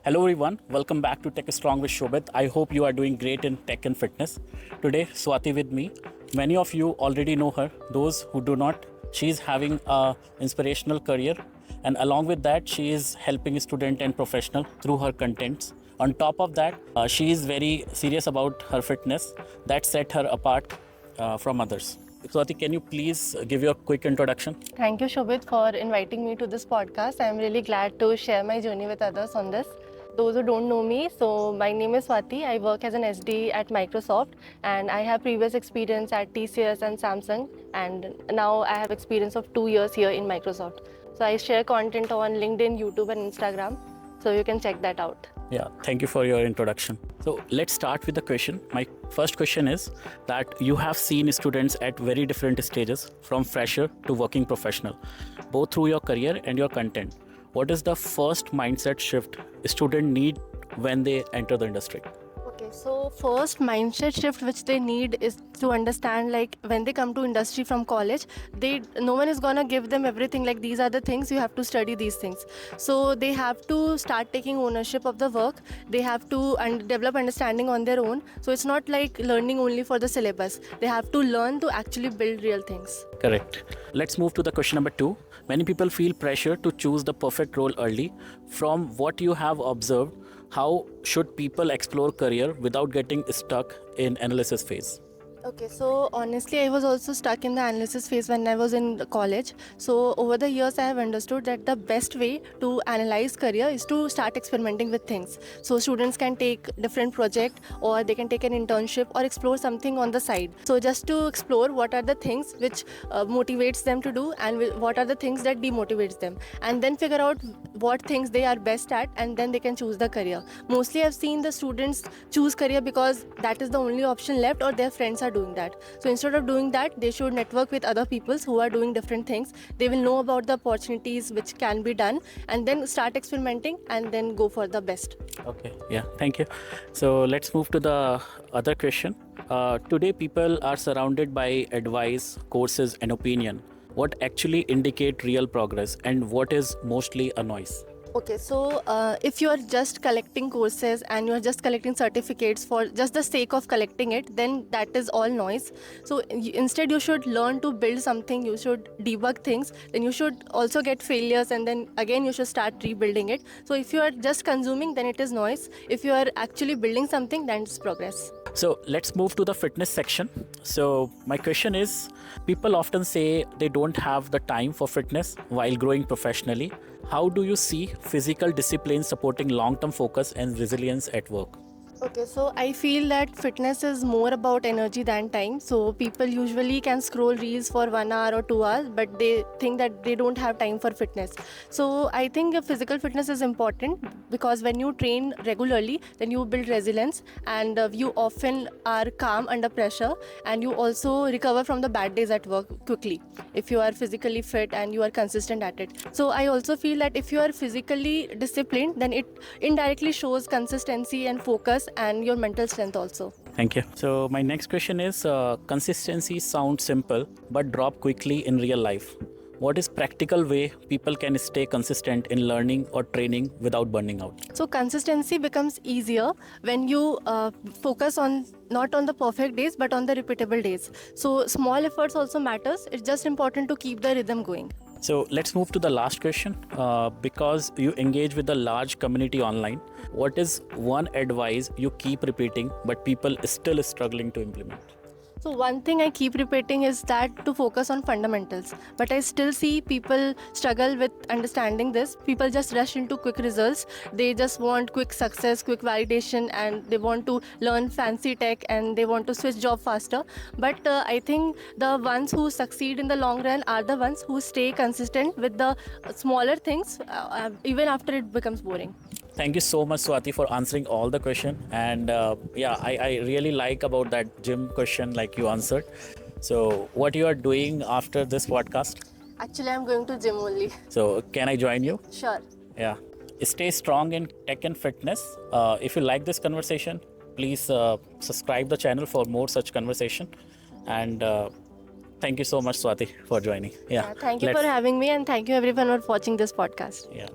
Hello everyone, welcome back to Tech is Strong with Shobit. I hope you are doing great in tech and fitness. Today, Swati with me. Many of you already know her. Those who do not, she is having a inspirational career, and along with that, she is helping student and professional through her contents. On top of that, she is very serious about her fitness that set her apart from others. Swati, can you please give your quick introduction? Thank you, Shobit, for inviting me to this podcast. I'm really glad to share my journey with others on this. Those who don't know me, so my name is Swati. I work as an SD at Microsoft, and I have previous experience at TCS and Samsung, and now I have experience of 2 years here in Microsoft. So I share content on LinkedIn, YouTube, and Instagram. So you can check that out. Yeah, thank you for your introduction. So let's start with the question. My first question is that you have seen students at very different stages, from fresher to working professional, both through your career and your content. What is the first mindset shift a student need when they enter the industry? Okay, so first mindset shift which they need is to understand, like when they come to industry from college, no one is gonna give them everything, like these are the things you have to study these things. So they have to start taking ownership of the work. They have to develop understanding on their own. So it's not like learning only for the syllabus. They have to learn to actually build real things. Correct. Let's move to the question number 2. Many people feel pressure to choose the perfect role early. From what you have observed, how should people explore career without getting stuck in analysis phase? Okay, so honestly, I was also stuck in the analysis phase when I was in college. So over the years, I have understood that the best way to analyze career is to start experimenting with things. So students can take different project, or they can take an internship, or explore something on the side. So just to explore what are the things which motivates them to do, and what are the things that demotivates them, and then figure out what things they are best at, and then they can choose the career. Mostly I've seen the students choose career because that is the only option left, or their friends are doing that. So instead of doing that, they should network with other people who are doing different things. They will know about the opportunities which can be done, and then start experimenting, and then go for the best. Okay, yeah, thank you. So let's move to the other question. Today, people are surrounded by advice, courses, and opinion. What actually indicate real progress, and what is mostly a noise? Okay, so if you are just collecting courses and you are just collecting certificates for just the sake of collecting it, then that is all noise. So instead, you should learn to build something, you should debug things, then you should also get failures, and then again you should start rebuilding it. So if you are just consuming, then it is noise. If you are actually building something, then it's progress. So let's move to the fitness section. So my question is, people often say they don't have the time for fitness while growing professionally. How do you see physical discipline supporting long-term focus and resilience at work? Okay, so I feel that fitness is more about energy than time. So people usually can scroll reels for 1 hour or 2 hours, but they think that they don't have time for fitness. So I think physical fitness is important because when you train regularly, then you build resilience, and you often are calm under pressure, and you also recover from the bad days at work quickly if you are physically fit and you are consistent at it. So I also feel that if you are physically disciplined, then it indirectly shows consistency and focus and your mental strength also. Thank you. So my next question is, consistency sounds simple but drop quickly in real life. What is practical way people can stay consistent in learning or training without burning out? So consistency becomes easier when you focus on not on the perfect days but on the repeatable days. So small efforts also matters. It's just important to keep the rhythm going. So let's move to the last question. Because you engage with a large community online, what is one advice you keep repeating but people still struggling to implement? So one thing I keep repeating is that to focus on fundamentals, but I still see people struggle with understanding this. People just rush into quick results. They just want quick success, quick validation, and they want to learn fancy tech, and they want to switch job faster. But I think the ones who succeed in the long run are the ones who stay consistent with the smaller things, even after it becomes boring. Thank you so much, Swati, for answering all the question. And I really like about that gym question like you answered. So what you are doing after this podcast? Actually, I'm going to gym only. So can I join you? Sure. Yeah. Stay strong in tech and fitness. If you like this conversation, please subscribe the channel for more such conversation. And thank you so much, Swati, for joining. Thank you for having me, and thank you everyone for watching this podcast. Yeah.